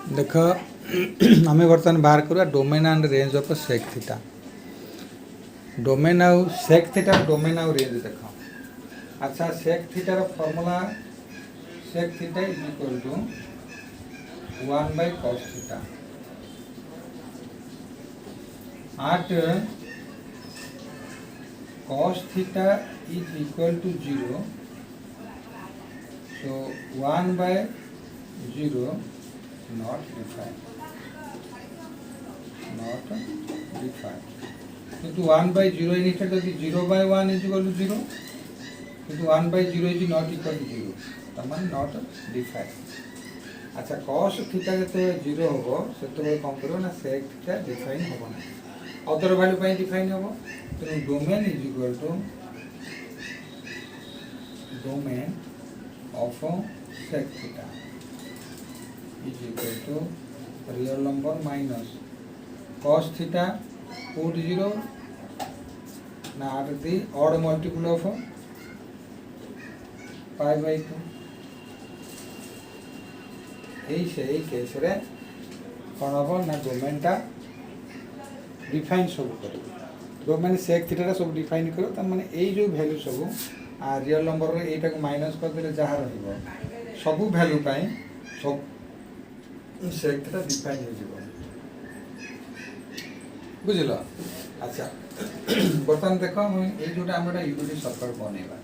देख आम बर्तमान बाहर करवा domain and range of sec theta. Domain आउ सेक थीटा डोमेन आउ रेंज देख। अच्छा सेक थीटार formula sec theta is equal to 1 by cos theta at cos theta is equal to 0, so 1 by 0 not defined किंतु 1 by 0 initial यदि 0 by 1 is equal to 0 किंतु 1 by 0 is not equal to 0 तमाम not defined। अच्छा cos theta जो 0 होबो सेतबे कम करो ना sec theta define होबो ना अदर वैल्यू पे डिफाइन होबो तो domain is equal to domain of sec थीटा is equal to real number minus cos theta put 0 now at the odd multiple of pi by 2 এই কেসরে কোন হবো না ডোমেনটা ডিফাইন সব করব ডোমেন sec থিটাটা সব ডিফাইন করো তার মানে এই যে ভ্যালু সব আর রিয়েল নম্বর রে এইটাকে মাইনাস করে দিলে যাহা রহিব সব ভ্যালু পাই সব sec থিটা ডিফাইন হয়ে যাব বুঝল। আচ্ছা বর্তমান দেখো আমি এই যেটা আমরা ইউনিট সার্কেল বনাইবা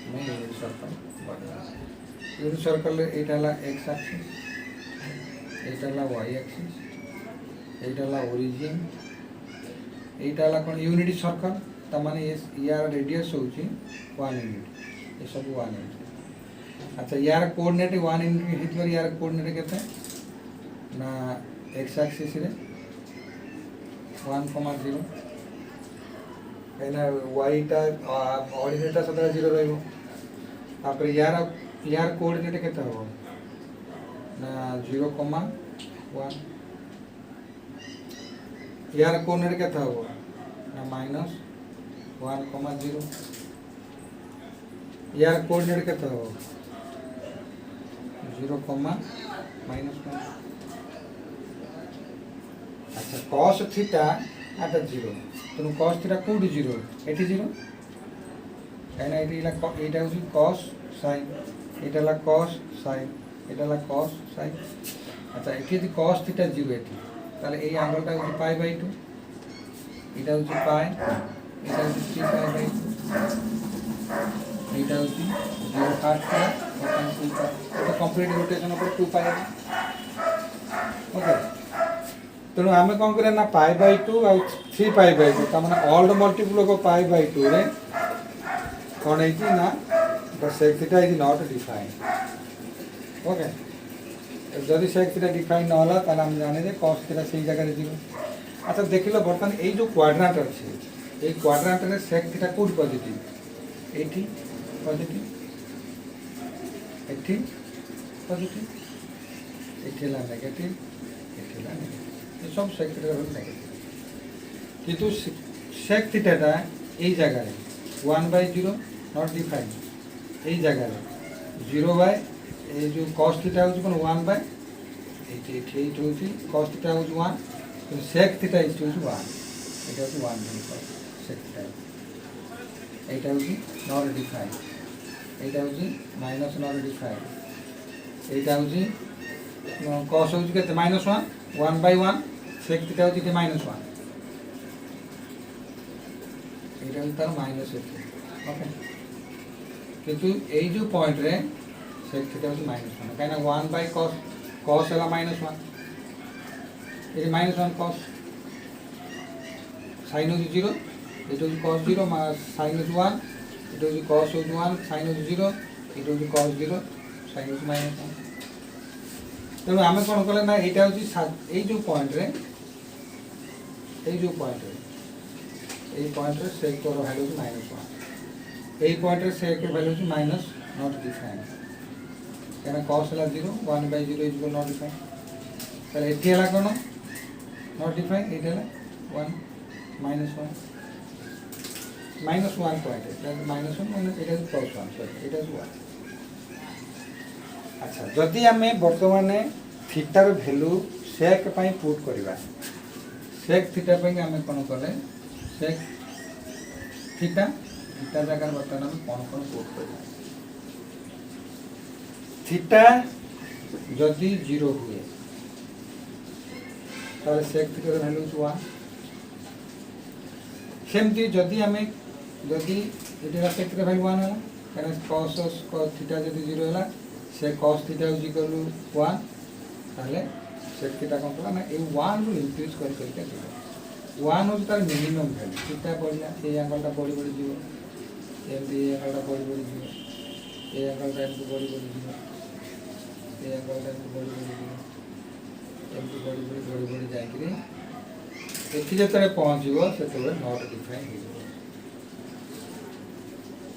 আমি ইউনিট সার্কেল বনাইবা यूनिट सर्कल एटा x axis iota y axis एटा ओरिजिन एटा कौन यूनिट सर्कल ता माने यार रेडियस होची 1 यूनिट ये सब 1 यूनिट। अच्छा यार कोऑर्डिनेट 1 यूनिट हिटलर यार कोऑर्डिनेट केते ना एक्स एक्सिस रे 1,0 एना वाई ता ऑर्डिनेट सदा 0 रहबो तापर यार कोऑर्डिनेट केते हो ना 0,1 यार कोऑर्डिनेट केते हो ना -1,0 यार कोऑर्डिनेट केते हो 0,-1। अच्छा cos थीटा आटा 0 तो cos थीटा कोडी 0 एटी 0 एना एटा होची cos sin এটা হলো cos sin এটা হলো cos sin। আচ্ছা এটি যদি cos থিটা 0 এটি তাহলে এই অ্যাঙ্গেলটা হচ্ছে পাই বাই 2 এটা হচ্ছে পাই এটা হচ্ছে 3 পাই বাই 2 এটা হচ্ছে 0 কাট করা ওখানে 2 পাই এটা কমপ্লিট রোটেশন উপর 2 পাই ওকে। তেଣୁ ଆମେ କ'ଣ କରିବା ନା ପାଇ ବାଇ 2 ଆଉ 3 ପାଇ ବାଇ 2 ତା ମାନେ ଅଲ୍ ମଲ୍ଟିପୁଲ ଅଫ୍ ପାଇ ବାଇ 2 ରେ କ'ଣ ହେଇଛି ନା the sec theta is not defined okay जदि sec theta डिफाइन न होला ताले हम जाने जे cos theta सही जगह रे जीव। अच्छा देखिलो बर्तमान ए जो क्वाड्रेंट अछि ए क्वाड्रेंट रे sec theta कोड पॉजिटिव एठी पॉजिटिव एठी पॉजिटिव एठी ला नेगेटिव एठी ला नेगेटिव ये सब sec theta रो नेगेटिव किंतु sec theta ता ए जगह रे 1/0 नॉट डिफाइंड এই জায়গা 0 বাই এই যে cos থিটা হচ্ছে কোন 1 বাই এইটা হচ্ছে cos থিটা হচ্ছে 1 তো sec থিটা হচ্ছে 1 এটা হচ্ছে 1 বাই sec থিটা এইটা হচ্ছে নট ডিফাইন্ড এইটা হচ্ছে মাইনাস নট ডিফাইন্ড এইটা হচ্ছে cos হচ্ছে কত -1 1 বাই 1 sec থিটা হচ্ছে কি -1 এটা হচ্ছে তার মাইনাস ওকে किंतु এই যে পয়েন্ট রে sec থিটা হচ্ছে -1 কারণ 1 বাই cos হলো -1 এই -1 cos sin হচ্ছে 0 এটা হচ্ছে cos 0 sin হচ্ছে 1 এটা হচ্ছে cos হচ্ছে 1 sin হচ্ছে 0 এটা হচ্ছে cos 0 sin হচ্ছে -1। তবে আমি কোন করলে না এটা হচ্ছে এই যে পয়েন্ট রে এই পয়েন্ট রে sec এর ভ্যালু হচ্ছে -1 এই পয়েন্টের sec এর ভ্যালু হচ্ছে মাইনাস নট ডিফাইন্ড কেন cos হলো 0 1 বাই 0 ইজ ইকুয়াল নট ডিফাইন্ড তাহলে এটি হলো কোন নট ডিফাইন্ড এটা হলো 1 -1 পয়েন্ট এটা -1 মানে এটা হচ্ছে +1 সরি এটা হচ্ছে 1। अच्छा जदि आम बर्तमान थीटार भैल्यू सेक पुट करवा सेक थीटा आम कौन कले सेक थीटा थीटा जगह बर्तमान आम कौन कौन पुट कर थीटा जदि 0 हुए ताले सेक थीटार भैल्यू 1 सेमती जदि आम जदि ये सेक थीटा भैल्यू 1 है कहीं कस थीटा जब 0 है से cos theta is equal to 1 ताले सेक थीटा कौन कला ना ये 1 रु इंक्रीज करके 1 हूँ तार मिनिमम वैल्यू थीटा बढ़ला ये एंगलटा बढ़ी बढ़ी जीव एमती एंगलटा बढ़ी बढ़ी जीव ये एंगलटा एमती बढ़ी बढ़ी जीव ये एंगलटा एमती बढ़ी बढ़ी जीव एमती बढ़ी बढ़ी बढ़ी बढ़ी जाकि एटी जो पहुँचो से नट डिफाइन हो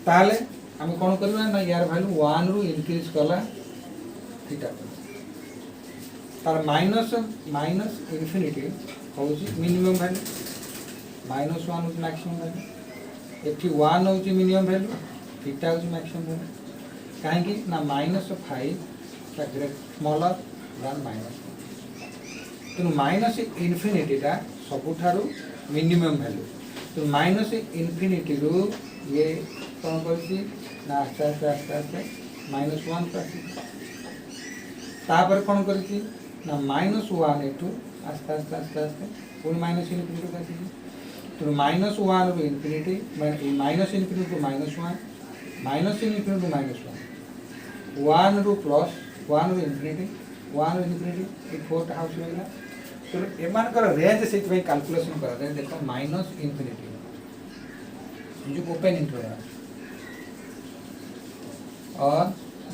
ताले आम कौन करवा ना यार भैल्यू 1 रु इंक्रीज कला थीटा तार माइनस माइनस इनफिनिटी हूँ मिनिमम वैल्यू -1 हूँ मैक्सिमम वैल्यू एटी 1 हूँ मिनिमम वैल्यू थीटा हूँ मैक्सिमम वैल्यू कहीं ना -5 स्मॉलर दैन -1 तेणु माइनस इनफिनिटीटा सबुठारु मिनिमम वैल्यू तो माइनस इनफिनिटी रु ये कौन करछि ना आस्ते आस्ते आस्ते आस्ते -1 तापर कौन करछि ना -1 एठू आस्ते आस्ते आस्ते आस्ते पुणी माइनस इनफिनिटी का तो -1 रु infinity minus infinity to -1 minus infinity to -1 1 रु प्लस 1 रु इनफिनिटी 1 रु इनफिनिटी ये 4 हाउस रहा तो एमानकर रेंज से कैलकुलेशन करा जाए देखो माइनस इनफिनिटी जो ओपन इंटरवल और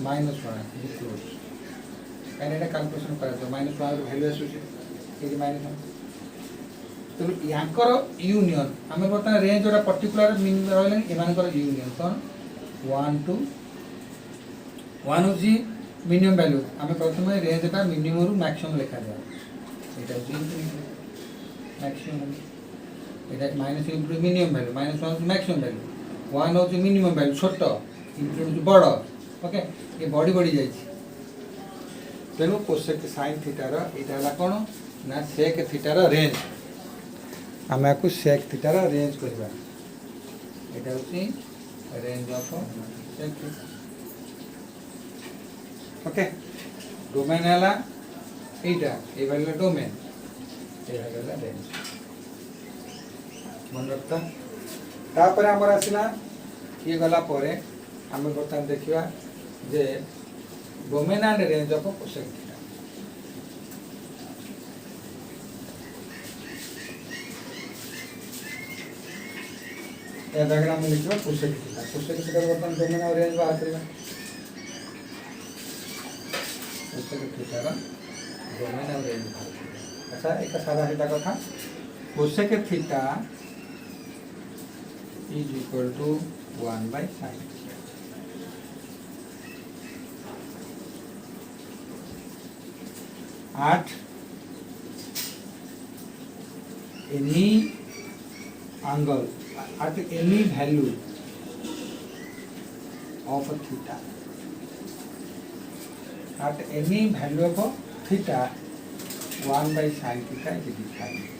-1 ये क्लोज कहीं कैलकुलेशन करा -1 वैल्यू आसूसी -1 तो यांकर यूनियन आम बर्तमान रेंज जोटा पर्टिकुलर रहा एमानकर यूनियन कौन 1 टू 1 हूँ मिनिमम वैल्यू आम प्रथम रेंजटा मिनिमम रु मैक्सिमम लिखा जाए এটা হচ্ছে ইনফিনিটি ম্যাক্সিমাম এটা মাইনাস ইনফিনিটি মিনিমাম ভ্যালু -1 হচ্ছে ম্যাক্সিমাম ভ্যালু 1 হচ্ছে মিনিমাম ভ্যালু ছোট ইনফিনিটি হচ্ছে বড় ওকে এই বডি বডি যাইছি তেণু কোসেক সাইন থিটার এটা হলা কোন না সেক থিটার রেঞ্জ আমি আকু সেক থিটার রেঞ্জ করিবা এটা হচ্ছে range of sec theta okay domain হলা এইটা এই ভ্যালু ডোমেন এই ভ্যালু রেঞ্জ मन रखता तापर आमर आसला ये गला परे आम बर्तमान देखा जे domain and range of cosec theta ए डायग्राम में लिखवा कोसेक थीटा बर्तमान डोमेन और रेंज बाहर करबा कोसेक थीटा डोमेन और रेंज अच्छा एक सादा सीधा कथा cosec theta is equal to 1 by sin at any angle at any value of a theta at any value of a theta 1 by sin theta is defined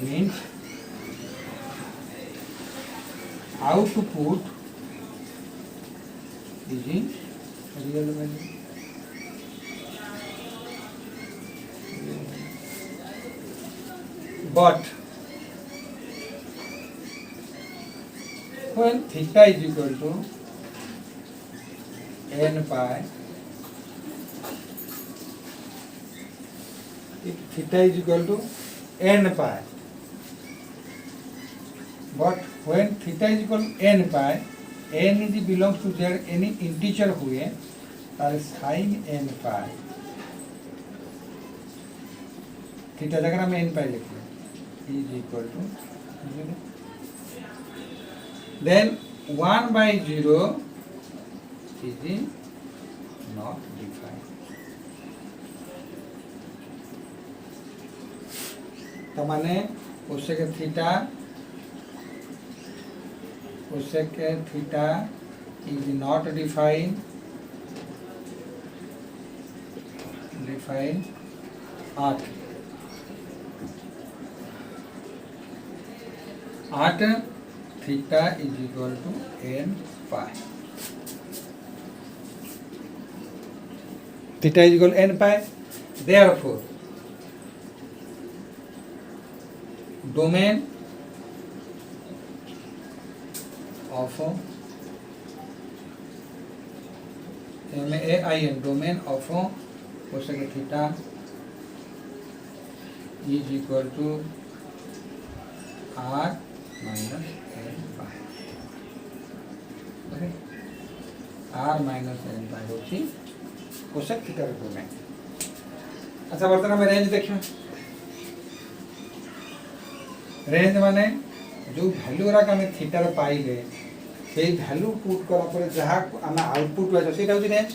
means how to put is in real value but when theta is equal to n pi if theta is equal to n pi but when theta is equal to n pi n is belongs to z any integer हुए तारे sin n pi theta जगह में n pi लिखिए is equal to 0 then 1 by 0 is not defined तो माने उससे के theta cosec theta is not defined 8 theta is equal to n pi. Theta is equal to n pi. Therefore, domain of MAIN, domain of cosec theta is equal to r minus n pi. Okay, r minus n pi होची cosec theta ର domain. अच्छा, बर्तमान में range देखिए. Range माने जो value गुरा आम थीटार पाइले से वैल्यू पुट करा पर जहाँ आम आउटपुट आस से रेंज.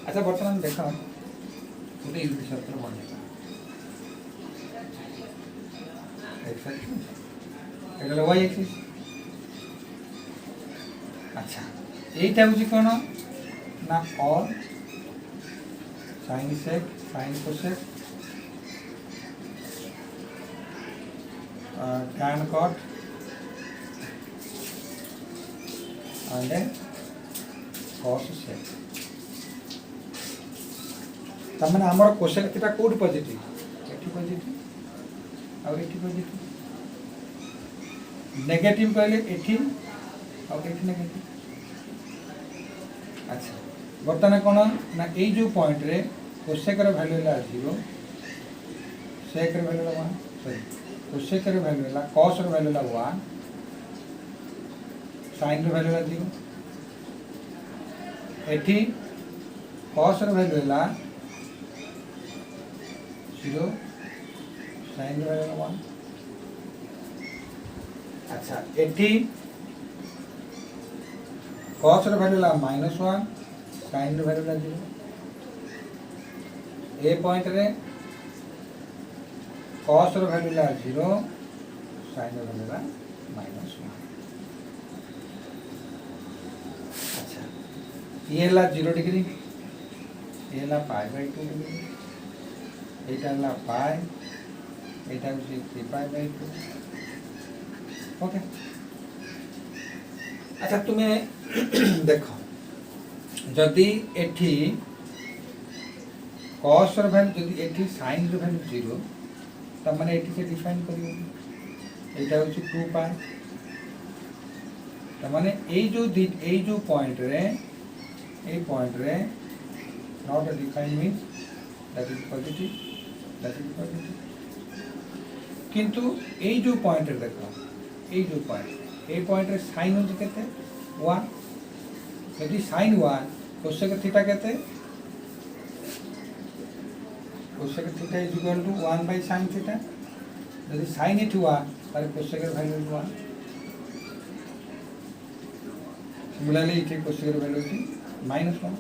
अच्छा, बर्तमान देख गोटे यूनिट सर्कल बनेगा वाई एक्सिस. अच्छा, यहीटा हूँ कौन ना all sine sec sine cosec tan cot and cos sec. तमने हमर कोसेक थीटा कोड पॉजिटिव एठी पॉजिटिव और एठी पॉजिटिव नेगेटिव कहले एठी और एठी नेगेटिव. अच्छा, बर्तमान कोन ना ए जो पॉइंट रे कोसेक र वैल्यू ला 0 सेक र वैल्यू ला 1 सॉरी कोसेक र वैल्यू ला cos र वैल्यू ला 1 sin र वैल्यू ला 0 एठी cos र वैल्यू ला 0 sin र वैल्यू ला 1. अच्छा, एठी cos ର ଭ୍ୟାଲୁ ହେଲା -1 sin ର ଭ୍ୟାଲୁ ହେଲା 0. ए पॉइंट रे cos ର ଭ୍ୟାଲୁ ହେଲା 0 sin ର ଭ୍ୟାଲୁ ହେଲା -1. अच्छा, ये ହେଲା 0 डिग्री, ये ହେଲା π/2 डिग्री, एटा ହେଲା π, एटा होची 3π/2. ओके. अच्छा, तुम्हें देख जदि एठी cos र वैल्यू जदि एठी sin र वैल्यू 0 त माने एठी से डिफाइन करियो एटा होची 2π. त माने ए जो पॉइंट रे not define means that is positive किंतु ए जो पॉइंट रे देखो ए जो पॉइंट रे sin होची केते 1 यदि sin 1 कोसेक थीटा केते cosec theta is equal to 1/sin theta. यदि sin इट 1 तारे कोसेक वैल्यू 1. सिमिलरली इथे कोसेक वैल्यू इज -1.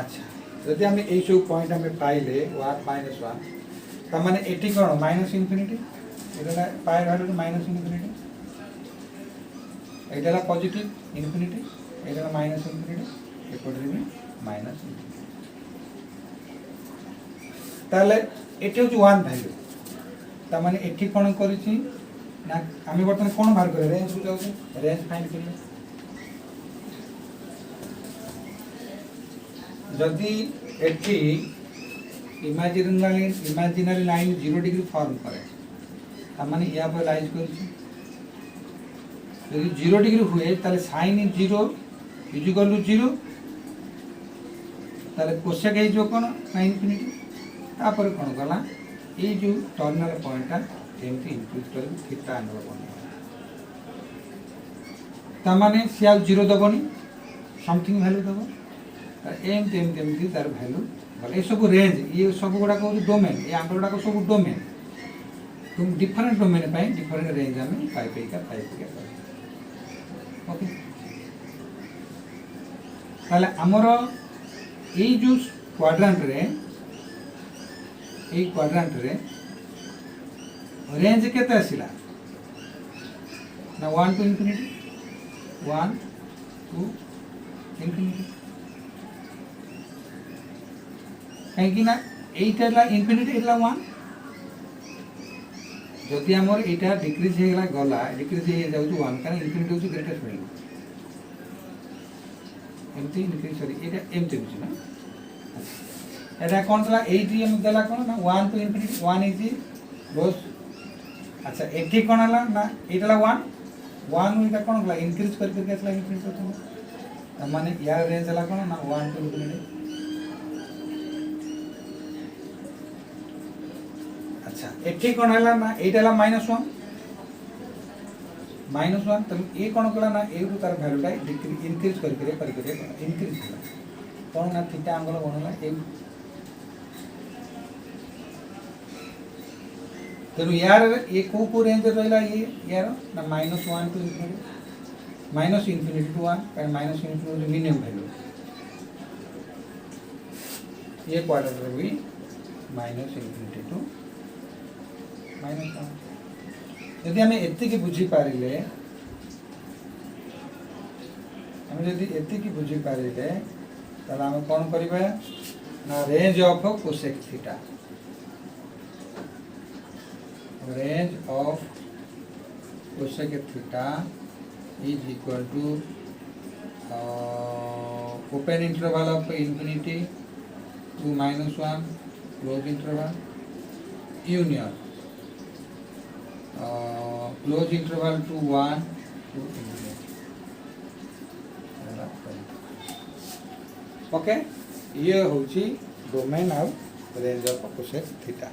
अच्छा, यदि हम ए सब पॉइंट हम पाइले 1 -1 त माने एठी कोन -∞ एटा पाई वैल्यू -∞, एटा पॉजिटिव इनफिनिटी, एटा -∞, एपटे भी -∞. ताले एठी होची 1 वैल्यू त माने एठी कोन करिछि ना आमी बर्तमान कोन बाहर करे रेंज को जाउ रेंज फाइंड करले. जदि एठी इमेजिनरी लाइन 0 डिग्री फॉर्म करे त माने या पर लाइज करिछि. यदि 0 डिग्री हुए ताले sin 0 इज इक्वल टू 0 ताले कोसेक हे जो कोन ना इनफिनिटी. तापर कोन गला ए जो टर्मिनल पॉइंट एमती इंक्रीज कर थीटा एंगल बने त माने सिया 0 दबनी समथिंग वैल्यू दबो एमती तार वैल्यू बोले सब रेंज ये सब गुडा को डोमेन ये आंकड़ा गुडा को सब डोमेन तुम डिफरेंट डोमेन पाई डिफरेंट रेंज हमें पाई का. ओके. ताले हमर ए जो क्वाड्रेंट रे रेंज केते आसिला ना 1 to infinity 1 to infinity कहीं ना एटा इनफिनिटी है 1 जदि आमर एटा डिक्रीज हो गला डिक्रीज हो जाऊँ 1 कारण इनफिनिटी हूँ ग्रेटेस्ट वैल्यू एमती इनक्रीज सॉरी एटा एमती बुझी ना एटा कौन था 8 एम देला कौन ना 1 to infinity 1 इज क्लोज अच्छा एठी कौन हला ना एटा 1 1 एटा कौन हला इंक्रीज करके केसला इनफिनिटी तो माने यार रेंज हला कौन ना 1 to infinity अच्छा एठी कौन हला ना एटा हला -1 तो ये कौन कला ना ए रु तार वैल्यूटा डिक्रीज इंक्रीज करके इंक्रीज होला कौन ना थीटा एंगल कौन होला ए तेणु यार ये को रेंज रहा ये यार ना -1 to infinity to 1 कारण -infinity मिनिमम वैल्यू ये क्वाड्रेंट रे भी -infinity to -1 यदि आम एति बुझी पारे आम जदि एति बुझी पारे ताहले आम कौन करबा ना range of cosec theta range of cosec theta is equal to open interval of infinity to -1 close interval union close interval to 1 to infinity okay ये हूँ domain of range of cosec theta